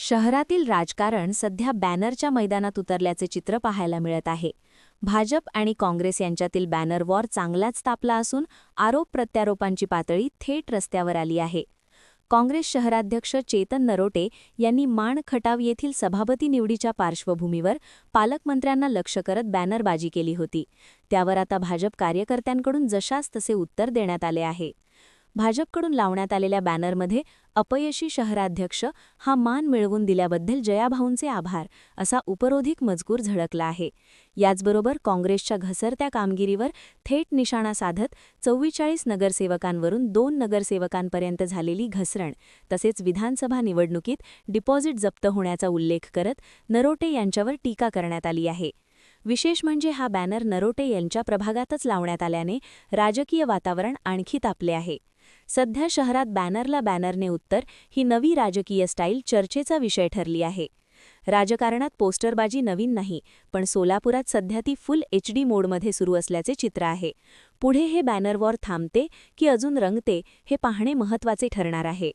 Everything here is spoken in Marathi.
शहरातील राजकारण सध्या बॅनरच्या मैदानात उतरल्याचे चित्र पाहायला मिळत आहे. भाजप आणि काँग्रेस यांच्यातील बॅनर वॉर चांगलाच तापला असून आरोप प्रत्यारोपांची पातळी थेट रस्त्यावर आली आहे. काँग्रेस शहराध्यक्ष चेतन नरोटे यांनी माण खटाव येथील सभापती निवडीच्या पार्श्वभूमीवर पालकमंत्र्यांना लक्ष करत बॅनरबाजी केली होती. त्यावर आता भाजप कार्यकर्त्यांकडून जशास तसे उत्तर देण्यात आले आहे. भाजपकडून लावण्यात आलेल्या बॅनरमध्ये अपयशी शहराध्यक्ष हा मान मिळवून दिल्याबद्दल जयाभाऊंचे आभार असा उपरोधिक मजकूर झळकला आहे. याचबरोबर काँग्रेसच्या घसरत्या कामगिरीवर थेट निशाणा साधत 44 नगरसेवकांवरून 2 नगरसेवकांपर्यंत झालेली घसरण तसेच विधानसभा निवडणुकीत डिपॉझिट जप्त होण्याचा उल्लेख करत नरोटे यांच्यावर टीका करण्यात आली आहे. विशेष म्हणजे हा बॅनर नरोटे यांच्या प्रभागातच लावण्यात आल्याने राजकीय वातावरण आणखी तापले आहे. सध्या शहरात बॅनरला बॅनरने उत्तर ही नवी राजकीय स्टाईल चर्चेचा विषय ठरली आहे. राजकारणात पोस्टरबाजी नवीन नाही, पण सोलापुरात सध्या ती फुल HD मोडमध्ये सुरू असल्याचे चित्र आहे. पुढे हे बॅनर वॉर थांबते की अजून रंगते हे पाहणे महत्त्वाचे ठरणार आहे.